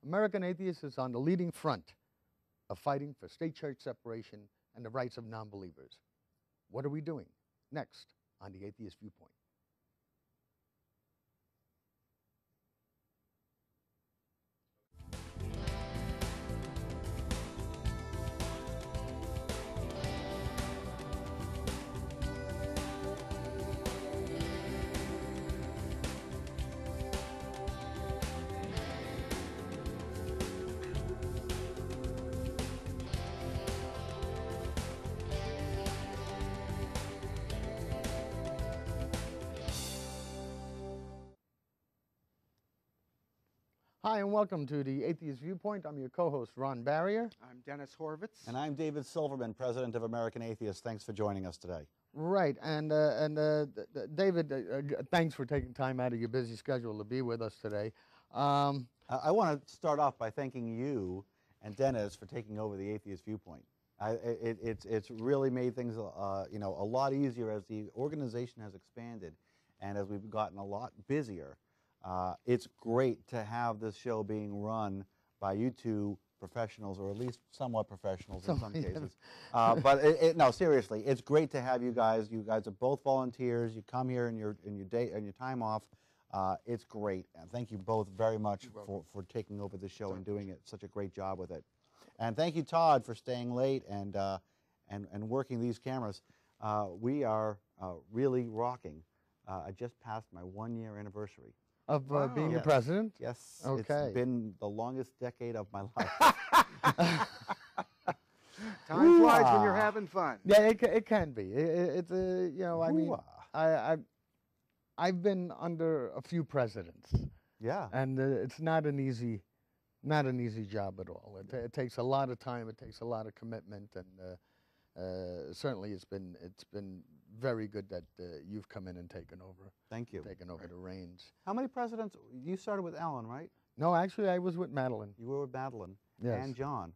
American Atheists is on the leading front of fighting for state-church separation and the rights of non-believers. What are we doing? Next on the Atheist Viewpoint. Hi, and welcome to the Atheist Viewpoint. I'm your co-host, Ron Barrier. I'm Dennis Horvitz. And I'm David Sivlerman, President of American Atheists. Thanks for joining us today. Right, and David, thanks for taking time out of your busy schedule to be with us today. I want to start off by thanking you and Dennis for taking over the Atheist Viewpoint. It's really made things a lot easier as the organization has expanded and as we've gotten a lot busier. It's great to have this show being run by you two professionals, or at least somewhat professionals in some cases. But no, seriously, it's great to have you guys. You guys are both volunteers. You come here in your time off. It's great, and thank you both very much for taking over the show and doing such a great job with it. And thank you, Todd, for staying late and working these cameras. We are really rocking. I just passed my 1-year anniversary. Of being the president? Yes. Okay. It's been the longest decade of my life. Time flies when you're having fun. Yeah, it can be. It's I mean, I've been under a few presidents. Yeah. And it's not an easy job at all. It takes a lot of time. It takes a lot of commitment, and certainly it's been very good that you've come in and taken over. Thank you. Taken over the reins. How many presidents? You started with Ellen, right? No, actually, I was with Madeline. You were with Madeline. Yes. And John.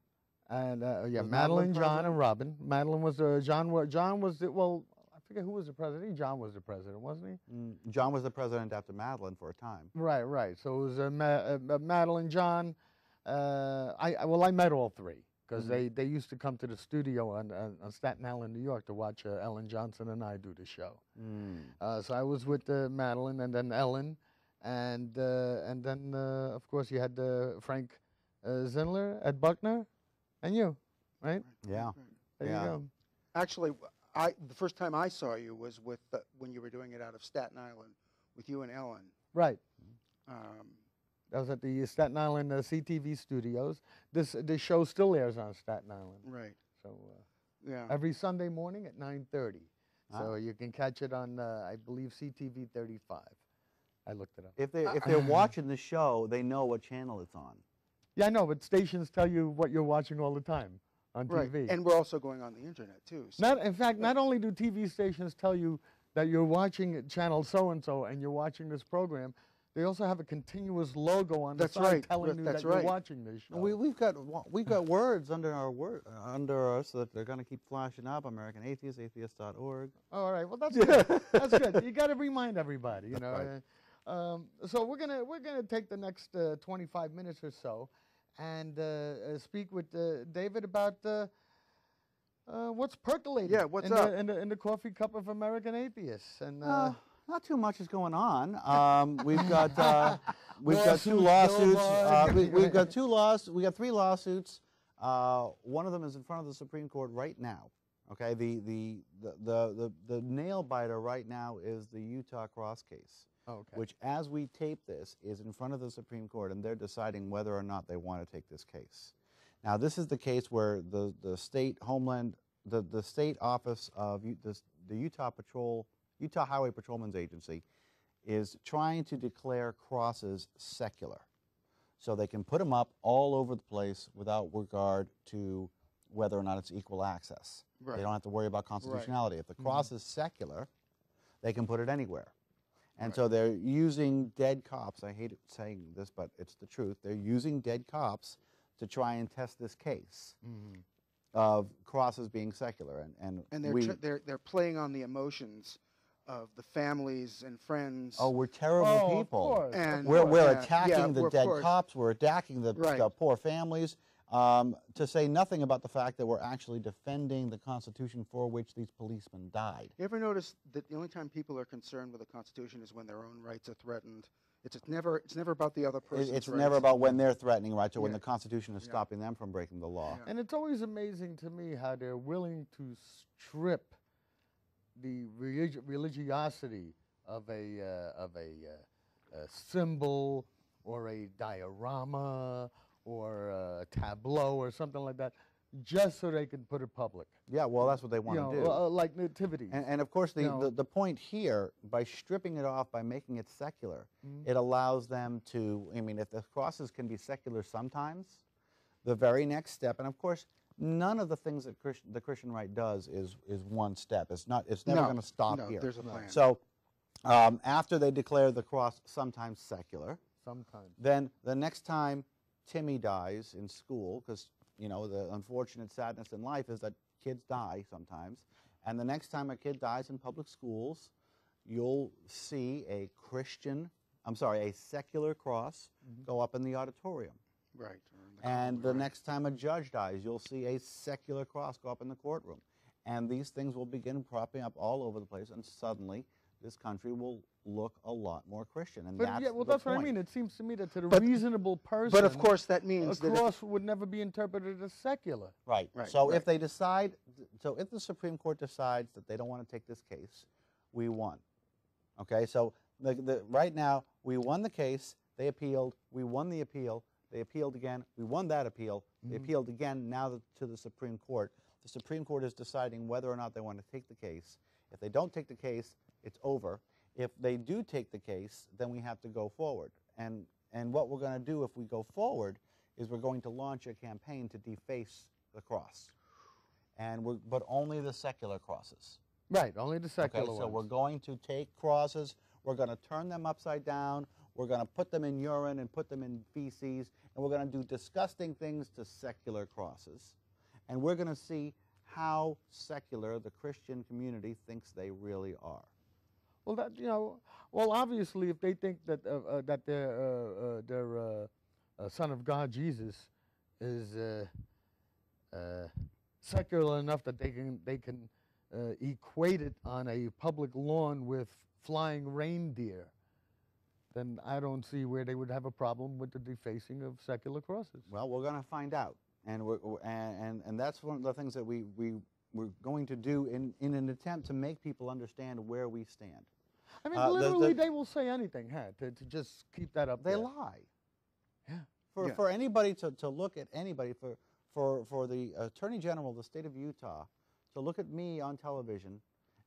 And yeah, Was Madeline, Madeline John, and Robin. Madeline was John was well, I forget who was the president. I think John was the president, wasn't he? John was the president after Madeline for a time. Right. So it was Madeline, John. I met all three. Because they used to come to the studio on Staten Island, New York, to watch Ellen Johnson and I do the show. So I was with Madeline and then Ellen, and then of course you had Frank Zinler, Ed Buckner, and you, right? Yeah. There you go. Actually, the first time I saw you was with when you were doing it out of Staten Island with you and Ellen. Right. That was at the Staten Island CTV studios. This show still airs on Staten Island. Right. So yeah. every Sunday morning at 9:30. So you can catch it on, I believe, CTV 35. I looked it up. If they're watching the show, they know what channel it's on. Yeah, I know, but stations tell you what you're watching all the time on Right. TV. And we're also going on the internet too. So. In fact, not only do TV stations tell you that you're watching channel so-and-so and you're watching this program, they also have a continuous logo on the side telling you that you're watching this show. We've got words under us that they're going to keep flashing up. American Atheists, atheist.org. All right, well that's good. That's good. You got to remind everybody, you know. Right. So we're gonna take the next 25 minutes or so, and speak with David about what's percolating. Yeah, what's up in the coffee cup of American Atheists, and. Not too much is going on. We've got 2 lawsuits. We got 3 lawsuits. One of them is in front of the Supreme Court right now. Okay, the nail biter right now is the Utah Cross case, which, as we tape this, is in front of the Supreme Court, and they're deciding whether or not they want to take this case. Now, this is the case where the state homeland, the state office of the Utah Highway Patrolmen's Agency is trying to declare crosses secular. So they can put them up all over the place without regard to whether or not it's equal access. Right. They don't have to worry about constitutionality. If the cross is secular, they can put it anywhere. And so they're using dead cops. I hate saying this, but it's the truth. They're using dead cops to try and test this case of crosses being secular. And they're playing on the emotions of the families and friends. Oh, we're terrible Oh, of people. course, And We're yeah, attacking the of dead course. cops. We're attacking the Right. poor families. To say nothing about the fact that we're actually defending the Constitution for which these policemen died. You ever notice that the only time people are concerned with the Constitution is when their own rights are threatened? It's never about the other person's It's rights. never about when they're threatening rights or when Yeah. the Constitution is Yeah. stopping them from breaking the law. Yeah. And it's always amazing to me how they're willing to strip the religiosity of a symbol or a diorama or a tableau or something like that, just so they can put it public. Yeah, well, that's what they want to do. Like nativities. And of course, you know. the point here, by stripping it off, by making it secular, Mhm. it allows them to, I mean, if the crosses can be secular sometimes, the very next step, and of course, none of the things that the Christian right does is one step. It's never No, going to stop no, here. there's a plan. So after they declare the cross sometimes secular, Sometimes. then the next time Timmy dies in school, because you know the unfortunate sadness in life is that kids die sometimes, and the next time a kid dies in public schools, you'll see a secular cross go up in the auditorium. Right. And the next time a judge dies, you'll see a secular cross go up in the courtroom. And these things will begin propping up all over the place, and suddenly this country will look a lot more Christian. And But that's yeah, well, the that's what I point. mean. It seems to me that to the But- reasonable person, But of course, that a means that cross would never be interpreted as secular. Right. Right, So right. if they decide, so if the Supreme Court decides that they don't want to take this case, we won. Okay. So right now we won the case. They appealed. We won the appeal. They appealed again. We won that appeal. They appealed again. Now to the Supreme Court. The Supreme Court is deciding whether or not they want to take the case. If they don't take the case, it's over. If they do take the case, then we have to go forward. And what we're going to do if we go forward is we're going to launch a campaign to deface the cross. But only the secular crosses. Right, only the secular Okay, so ones. we're going to take crosses, we're going to turn them upside down, we're going to put them in urine and put them in feces, and we're going to do disgusting things to secular crosses. And we're going to see how secular the Christian community thinks they really are. Well, obviously, if they think that their Son of God Jesus is secular enough that they can equate it on a public lawn with flying reindeer, then I don't see where they would have a problem with the defacing of secular crosses. Well, we're going to find out, and that's one of the things that we're going to do in an attempt to make people understand where we stand. I mean, literally, they will say anything, to just keep that up They there. lie. Yeah. For anybody to look at anybody, for the Attorney General of the state of Utah to look at me on television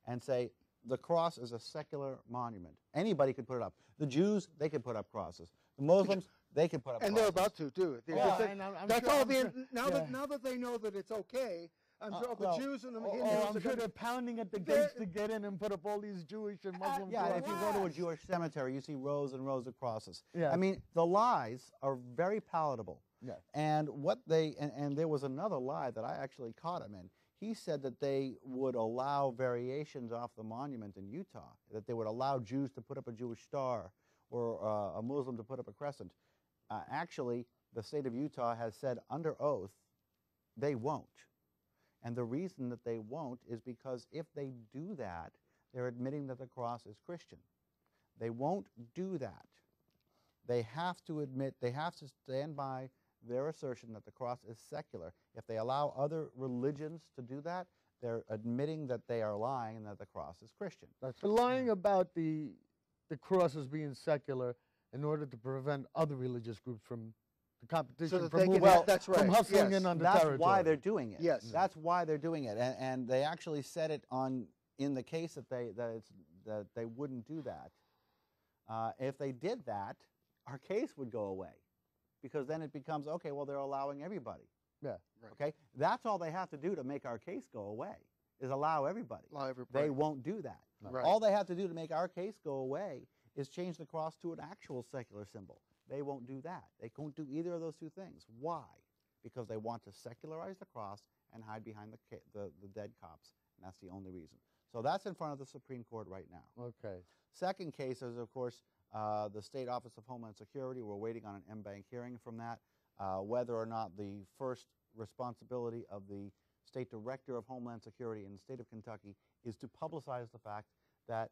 and say the cross is a secular monument. Anybody could put it up. The Jews, they could put up crosses. The Muslims, they could put up crosses. And they're about to do it. Yeah, and I'm That's sure- all. I'm sure- Now yeah. that they know that it's okay, I'm sure the well, Jews and the Oh, Hindus I'm are sure gonna- they're pounding at the They're- gates to get in and put up all these Jewish and Muslim Yeah, and if crosses. you go to a Jewish cemetery, you see rows and rows of crosses. Yeah. I mean, the lies are very palatable. Yeah. And and there was another lie that I actually caught him in. He said that they would allow variations off the monument in Utah, that they would allow Jews to put up a Jewish star or a Muslim to put up a crescent. Actually, the state of Utah has said under oath they won't. And the reason that they won't is because if they do that, they're admitting that the cross is Christian. They won't do that. They have to stand by their assertion that the cross is secular. If they allow other religions to do that, they're admitting that they are lying and that the cross is Christian. They're lying about the crosses being secular in order to prevent other religious groups from the competition so that from they moving, can. That's right. from hustling yes. in on the That's territory. why they're doing it. Yes. That's why they're doing it. And they actually said it in the case that they wouldn't do that. If they did that, our case would go away. Because then it becomes, okay, well, they're allowing everybody. Yeah. Right. Okay? That's all they have to do to make our case go away, is allow everybody. Allow everybody. They won't do that. Right. All they have to do to make our case go away is change the cross to an actual secular symbol. They won't do that. They won't do either of those two things. Why? Because they want to secularize the cross and hide behind the dead cops, and that's the only reason. So that's in front of the Supreme Court right now. Okay. Second case is, of course, the State Office of Homeland Security. We're waiting on an en-banc hearing from that. Whether or not the first responsibility of the State Director of Homeland Security in the state of Kentucky is to publicize the fact that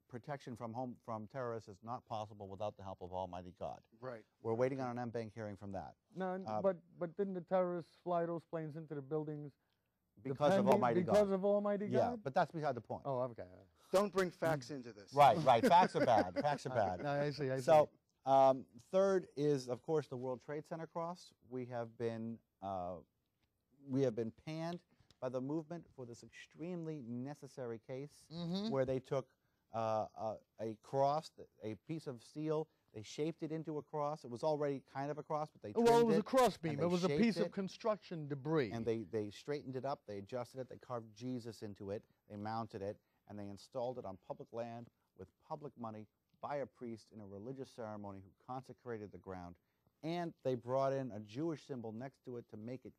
protection from terrorists is not possible without the help of Almighty God. Right. We're waiting on an en-banc hearing from that. No, but didn't the terrorists fly those planes into the buildings Because of Almighty God. Because of Almighty God? Yeah, but that's beside the point. Oh, okay. Don't bring facts into this. Right, right. Facts are bad. Facts are bad. No, I see, I see. So, third is, of course, the World Trade Center cross. We have been panned by the movement for this extremely necessary case where they took a cross, a piece of steel, they shaped it into a cross. It was already kind of a cross, but they trimmed Well, it was a cross beam. It was a piece of it, construction debris. and they straightened it up, they adjusted it, they carved Jesus into it, they mounted it, and they installed it on public land with public money by a priest in a religious ceremony who consecrated the ground. And they brought in a Jewish symbol next to it to make it,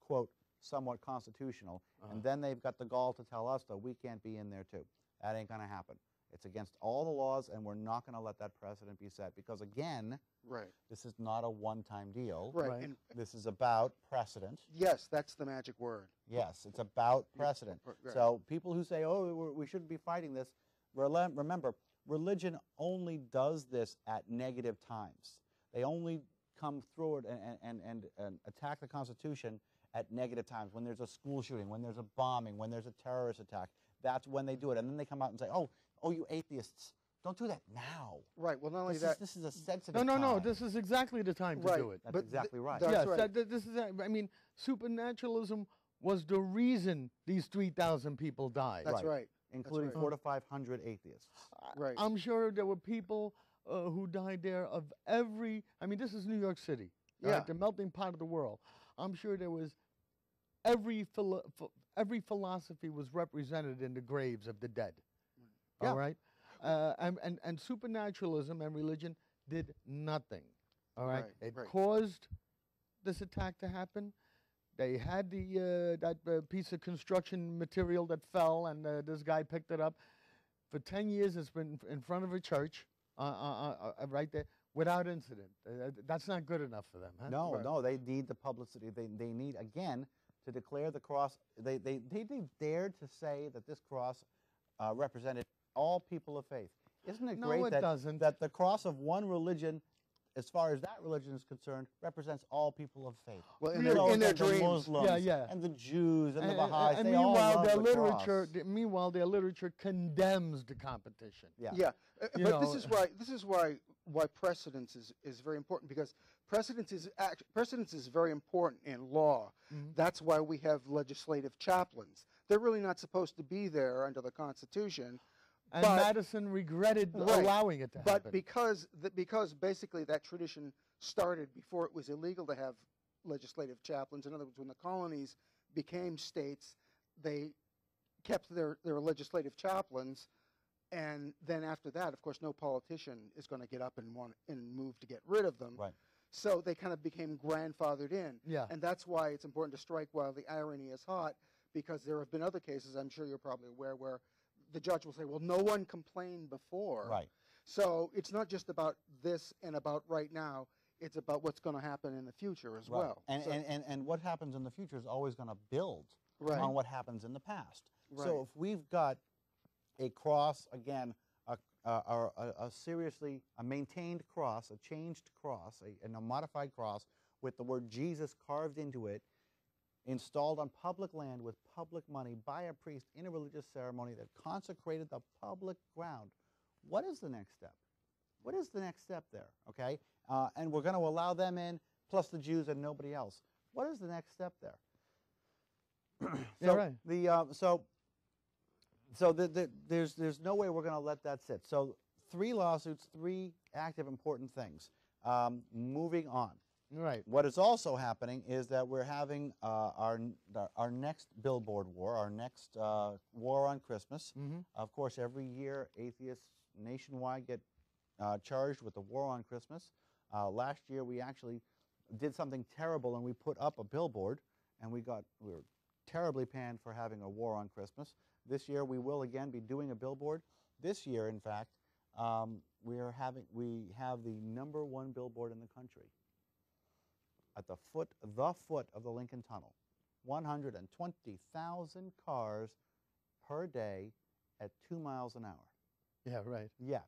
quote, somewhat constitutional. And then they've got the gall to tell us that we can't be in there too. That ain't going to happen. It's against all the laws, and we're not going to let that precedent be set. Because, again, this is not a one-time deal. Right. And This is about precedent. yes, that's the magic word. Yes, it's about precedent. Right. So people who say, oh, we shouldn't be fighting this, remember, religion only does this at negative times. They only come through it and attack the Constitution at negative times, when there's a school shooting, when there's a bombing, when there's a terrorist attack. That's when they do it. And then they come out and say, oh, you atheists, don't do that now. Right. Well, not only that. This is a sensitive No, time. this is exactly the time to do it. That's exactly right. That's Yes, right. this is. I mean, supernaturalism was the reason these 3,000 people died. That's right. Including That's right. 400 to 500 atheists. Right. I'm sure there were people who died there of every. I mean, this is New York City, Yeah. the melting pot of the world. I'm sure there was every philosophy was represented in the graves of the dead. Yeah. All right, and supernaturalism and religion did nothing. All right, it caused this attack to happen. They had that piece of construction material that fell, and this guy picked it up. For 10 years, it's been in front of a church, right there, without incident. That's not good enough for them, huh? No, they need the publicity. They need, again, to declare the cross. They dared to say that this cross represented all people of faith. Isn't it great that the cross of one religion, as far as that religion is concerned, represents all people of faith? Well, in the their dreams. Muslims, Yeah. and the Jews, and the Baha'is, and they all meanwhile, love their the literature. cross. Meanwhile, their literature condemns the competition. Yeah. Yeah. You But know, this is why precedence is very important, because precedence is very important in law. That's why we have legislative chaplains. They're really not supposed to be there under the Constitution. And but, Madison regretted allowing it to happen. But because basically that tradition started before it was illegal to have legislative chaplains. In other words, when the colonies became states, they kept their legislative chaplains. And then after that, of course, no politician is going to get up and move to get rid of them. Right. So they kind of became grandfathered in. Yeah. And that's why it's important to strike while the irony is hot, because there have been other cases, I'm sure you're probably aware, where the judge will say, well, no one complained before. Right. So it's not just about this and about right now. It's about what's going to happen in the future as well. And what happens in the future is always going to build on what happens in the past. Right. So if we've got a cross, again, a seriously maintained cross, a changed cross, a modified cross with the word Jesus carved into it, installed on public land with public money by a priest in a religious ceremony that consecrated the public ground. What is the next step? What is the next step there? Okay, and we're going to allow them in, plus the Jews and nobody else. What is the next step there? Yeah, right. There's no way we're going to let that sit. So 3 lawsuits, 3 active important things. Moving on. Right. What is also happening is that we're having our next billboard war, our next war on Christmas. Of course, every year atheists nationwide get charged with the war on Christmas. Last year we actually did something terrible, and we put up a billboard, and we were terribly panned for having a war on Christmas. This year we will again be doing a billboard. This year, in fact, we have the #1 billboard in the country at the foot of the Lincoln Tunnel. 120,000 cars per day at 2 miles an hour. Yeah, right. Yeah,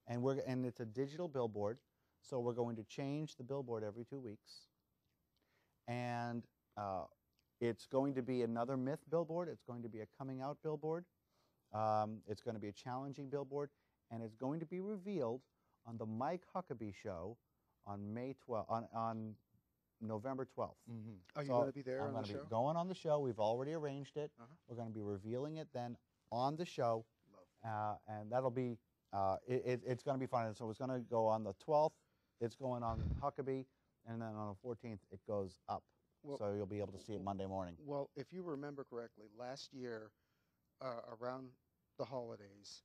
and it's a digital billboard, so we're going to change the billboard every 2 weeks, and it's going to be another myth billboard. It's going to be a coming out billboard. It's going to be a challenging billboard, and it's going to be revealed on the Mike Huckabee show on November 12th. Mm-hmm. Are you going to be there on the show? I'm going to be going on the show. We've already arranged it. We're going to be revealing it then on the show, and that'll be it's going to be fun. So it's going to go on the 12th. It's going on Huckabee, and then on the 14th it goes up. Well, so you'll be able to see it Monday morning. Well, if you remember correctly, last year around the holidays,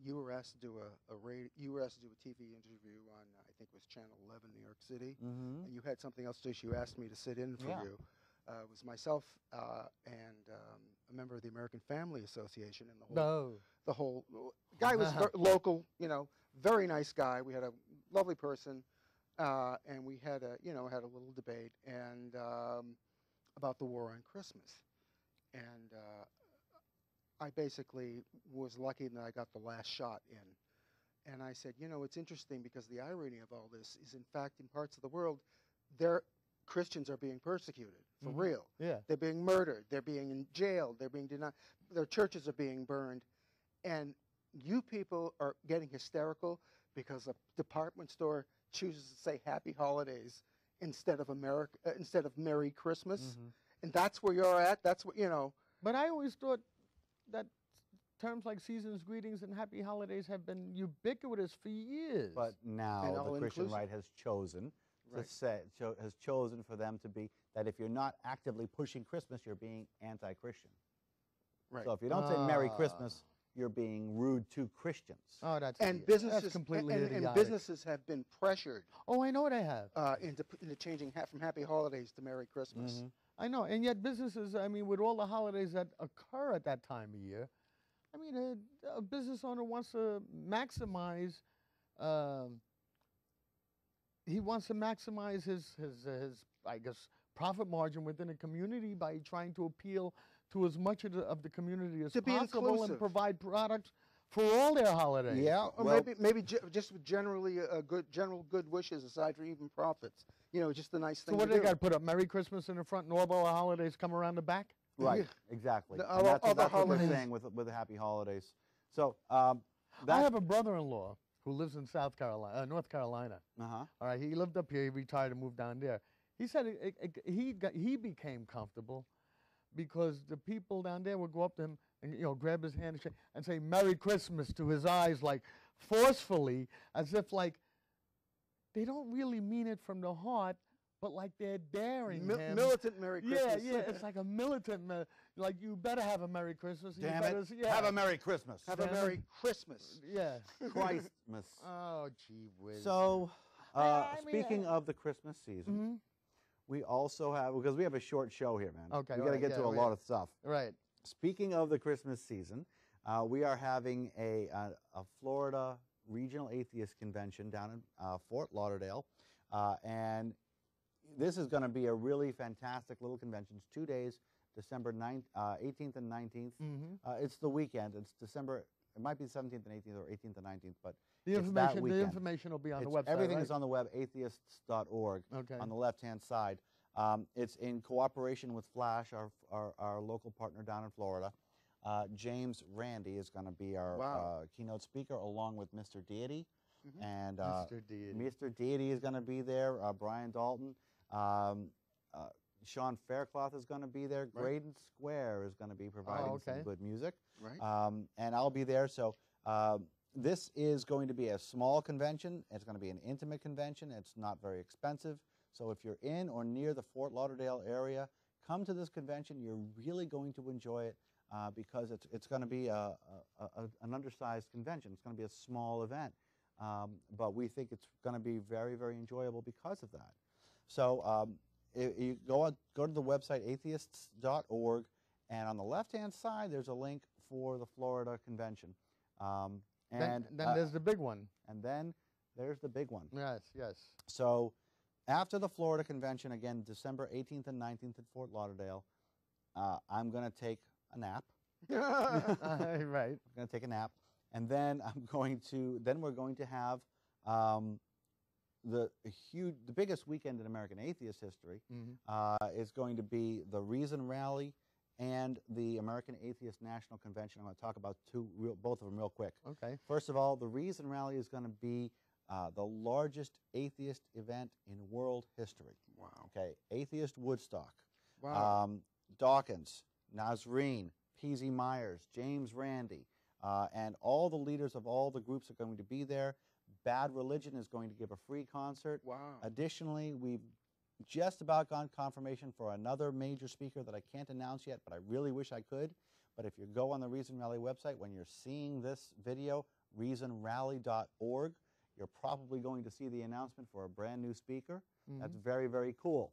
you were asked to do a TV interview on I think it was Channel 11, New York City, and you had something else to do. You asked me to sit in for you. It was myself and a member of the American Family Association, and the whole guy was local, very nice guy. We had a lovely person, and we had a little debate and about the war on Christmas, and I basically was lucky that I got the last shot in. And I said, it's interesting because the irony of all this is, in fact, in parts of the world, Christians are being persecuted, for real. Yeah. They're being murdered. They're being jailed. They're being denied. Their churches are being burned. And you people are getting hysterical because a department store chooses to say Happy Holidays instead of Merry Christmas. And that's where you're at. That's what, But I always thought that terms like season's greetings and happy holidays have been ubiquitous for years. But now the Christian right has chosen has chosen for them to be that if you're not actively pushing Christmas, you're being anti-Christian. Right. So if you don't say Merry Christmas, you're being rude to Christians. Oh, that's completely idiotic. And businesses have been pressured. Oh, I know they have. Into changing from Happy Holidays to Merry Christmas. I know, and yet businesses, I mean, with all the holidays that occur at that time of year, I mean, a business owner wants to maximize, his I guess, profit margin within a community by trying to appeal to as much of the community as possible and provide products for all their holidays. Yeah, or maybe just generally general good wishes aside from even profits. Just a nice thing. So what do they got to put up Merry Christmas in the front and all the holidays come around the back? Right, exactly. That's what we're saying with the Happy Holidays. So I have a brother-in-law who lives in North Carolina. All right, he lived up here. He retired and moved down there. He said he became comfortable because the people down there would go up to him and grab his hand and say Merry Christmas to his eyes, like forcefully, as if like they don't really mean it from the heart, but like they're daring him. Militant Merry Christmas. Yeah, it's like a militant, like you better have a Merry Christmas. Damn it, have a Merry Christmas. Have a Merry Christmas. Yeah. Christmas. Oh, gee whiz. So, speaking of the Christmas season, we also have, because we have a short show here, man. Okay. We got to get to a lot of stuff. Right. Speaking of the Christmas season, we are having a Florida Regional Atheist Convention down in Fort Lauderdale, and this is going to be a really fantastic little convention. It's 2 days, December 18th and 19th. It's the weekend. It's December. It might be 17th and 18th or 18th and 19th, but the information will be on the website. Everything is on the web, atheists.org, on the left-hand side. It's in cooperation with Flash, our local partner down in Florida. James Randi is going to be our keynote speaker, along with Mr. Deity. And Mr. Deity is going to be there, Brian Dalton. Sean Faircloth is going to be there. Graydon Square is going to be providing some good music. And I'll be there. So this is going to be a small convention. It's going to be an intimate convention. It's not very expensive. So if you're in or near the Fort Lauderdale area, come to this convention. You're really going to enjoy it because it's going to be an undersized convention. It's going to be a small event. But we think it's going to be very, very enjoyable because of that. So you go to the website, atheists.org, And on the left-hand side, there's a link for the Florida convention. Then there's the big one. And then there's the big one. Yes, yes. So after the Florida convention, again, December 18th and 19th at Fort Lauderdale, I'm going to take a nap. Right. I'm going to take a nap. And then we're going to have the biggest weekend in American atheist history is going to be the Reason Rally and the American Atheist National Convention. I'm going to talk about both of them real quick. Okay. First of all, the Reason Rally is going to be the largest atheist event in world history. Wow. Okay, Atheist Woodstock. Wow. Dawkins, Nazreen, P.Z. Myers, James Randi, and all the leaders of all the groups are going to be there. Bad Religion is going to give a free concert. Wow. Additionally, we've just about gotten confirmation for another major speaker that I can't announce yet, but I really wish I could. But if you go on the Reason Rally website, when you're seeing this video, reasonrally.org, you're probably going to see the announcement for a brand new speaker. That's very, very cool.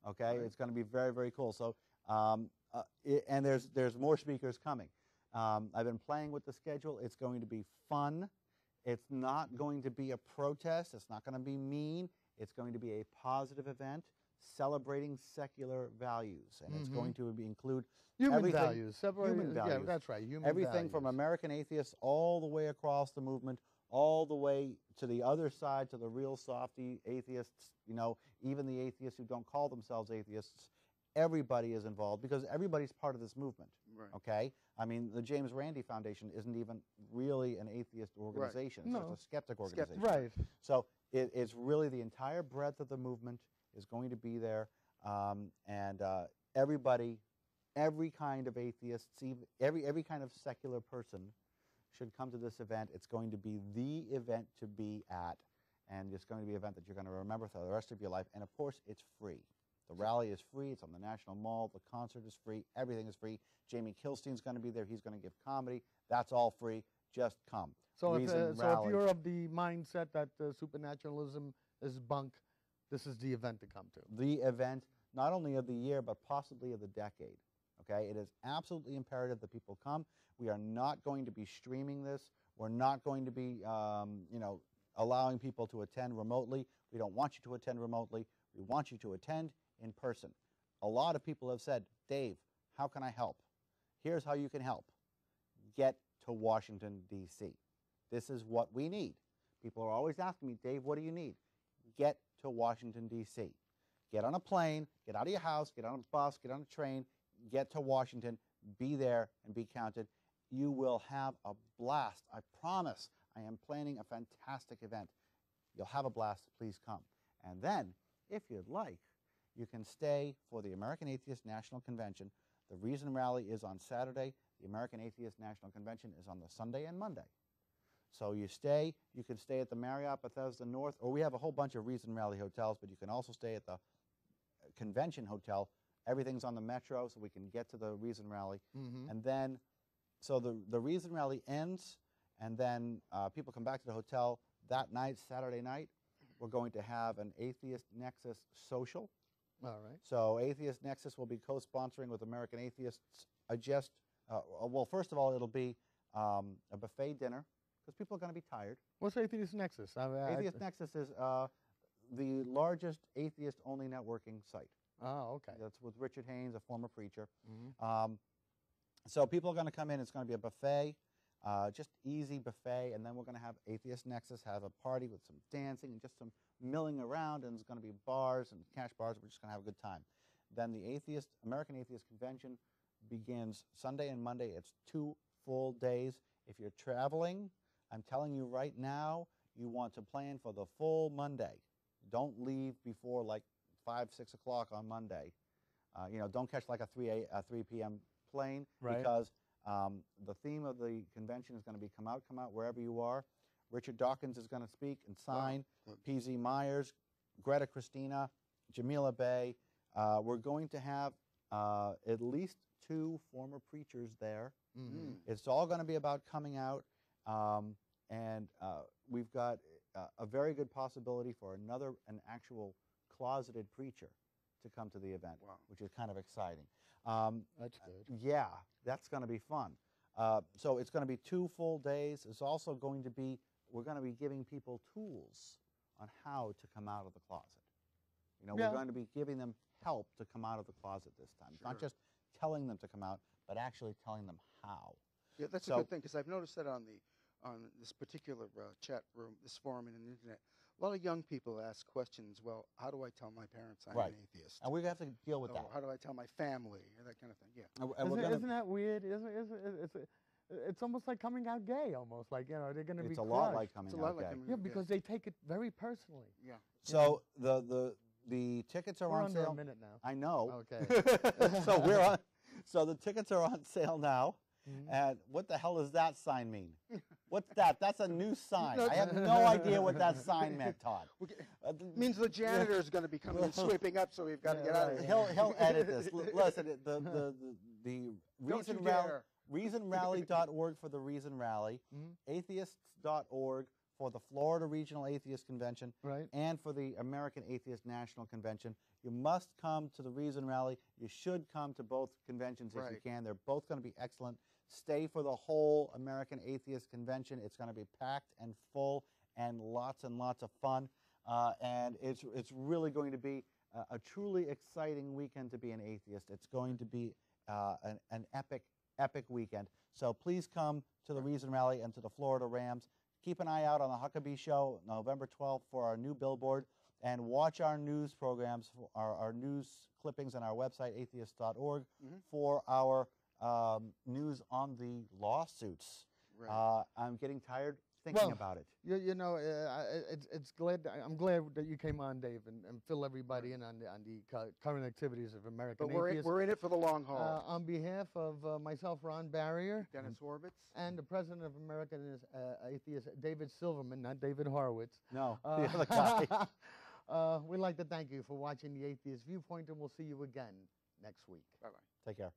Okay, Right. It's going to be very, very cool. So, and there's more speakers coming. I've been playing with the schedule. It's going to be fun. It's not going to be a protest. It's not going to be mean. It's going to be a positive event celebrating secular values, and it's going to include Human values. Human values. Yeah, that's right. Human everything values. from American atheists all the way across the movement, all the way to the other side, to the real softy atheists, you know, even the atheists who don't call themselves atheists. Everybody is involved because everybody's part of this movement. Right. Okay? I mean, the James Randi Foundation isn't even really an atheist organization. It's just a skeptic organization. Right. So it's really the entire breadth of the movement is going to be there. And everybody, every kind of atheist, every kind of secular person should come to this event. It's going to be the event to be at. And it's going to be an event that you're going to remember for the rest of your life. And, of course, it's free. The rally is free. It's on the National Mall. The concert is free. Everything is free. Jamie Kilstein's going to be there. He's going to give comedy. That's all free. Just come. So if Rally. you're of the mindset that supernaturalism is bunk, this is the event to come to. The event, not only of the year, but possibly of the decade. Okay? It is absolutely imperative that people come. We are not going to be streaming this. We're not going to be, allowing people to attend remotely. We don't want you to attend remotely. We want you to attend in person. A lot of people have said, Dave, how can I help? Here's how you can help. Get to Washington, D.C. This is what we need. People are always asking me, Dave, what do you need? Get to Washington, D.C. Get on a plane, get out of your house, get on a bus, get on a train, get to Washington, be there and be counted. You will have a blast. I promise. I am planning a fantastic event. You'll have a blast. Please come. And then, if you'd like, you can stay for the American Atheist National Convention. The Reason Rally is on Saturday. The American Atheist National Convention is on the Sunday and Monday. So you can stay at the Marriott Bethesda North, or we have a whole bunch of Reason Rally hotels, but you can also stay at the convention hotel. Everything's on the Metro, so we can get to the Reason Rally. And then, so the Reason Rally ends, and then people come back to the hotel that night, Saturday night. We're going to have an Atheist Nexus social. All right. So Atheist Nexus will be co-sponsoring with American Atheists. Well, first of all, it'll be a buffet dinner, because people are going to be tired. What's Atheist Nexus? Atheist Nexus is the largest atheist-only networking site. Oh, okay. That's with Richard Haynes, a former preacher. So people are going to come in. It's going to be a buffet, just easy buffet, and then we're going to have Atheist Nexus have a party with some dancing and just some milling around, and there's going to be bars and cash bars. We're just going to have a good time. Then the American Atheist Convention begins Sunday and Monday. It's 2 full days. If you're traveling, I'm telling you right now, you want to plan for the full Monday. Don't leave before like 5, 6 o'clock on Monday. Don't catch like a 3 p.m. plane, Right. because the theme of the convention is going to be come out wherever you are. Richard Dawkins is going to speak and sign. Wow. P.Z. Myers, Greta Christina, Jamila Bay. We're going to have at least 2 former preachers there. It's all going to be about coming out, and we've got a very good possibility for an actual closeted preacher to come to the event, Wow. which is kind of exciting. That's good. Yeah, that's going to be fun. So it's going to be 2 full days. It's also going to be, we're going to be giving people tools on how to come out of the closet. You know, Yeah. we're going to be giving them help to come out of the closet this time. It's not Sure. just telling them to come out, but actually telling them how. Yeah, that's a So- good thing because I've noticed that on this particular chat room, this forum and the internet, a lot of young people ask questions. Well, how do I tell my parents I'm Right. an atheist? And we have to deal with Or that. how do I tell my family? Or that kind of thing. Yeah. And we're gonna- Isn't that weird? It's almost like coming out gay, almost like, you know, they're going to be it's a lot crushed. like coming It's a out lot like gay. coming Yeah, out gay. because they take it very personally. Yeah. So the tickets are We're on under sale. a minute now. I know. Okay. So we're on. So the tickets are on sale now. Mhm. And what the hell does that sign mean? What's that? That's a new sign. No, I have no idea what that sign meant, Todd. Means the janitor is going to be coming and sweeping up, so we've got to Yeah, get out of right. here. He'll edit this. Listen, the Don't reason you rally, dare. reasonrally.org for the Reason Rally, Mhm. atheists.org for the Florida Regional Atheist Convention, Right. and for the American Atheist National Convention. You must come to the Reason Rally. You should come to both conventions if you Right. can. They're both going to be excellent. Stay for the whole American Atheist Convention. It's going to be packed and full and lots of fun. And it's really going to be a truly exciting weekend to be an atheist. It's going to be an epic weekend. So please come to the Reason Rally and to the Florida Rams. Keep an eye out on the Huckabee Show, November 12th, for our new billboard, and watch our news programs, our news clippings on our website, atheist.org, Mhm. for our news on the lawsuits. Right. I'm getting tired thinking Well, about it. You know, it's glad. I'm glad that you came on, Dave, and fill everybody in on the current activities of American But Atheists. we're in it for the long haul. On behalf of myself, Ron Barrier, Dennis Horvitz. and the president of American Atheists, David Silverman, not David Horwitz. No, the other guy. We'd like to thank you for watching the Atheist Viewpoint, and we'll see you again next week. Bye-bye. Take care.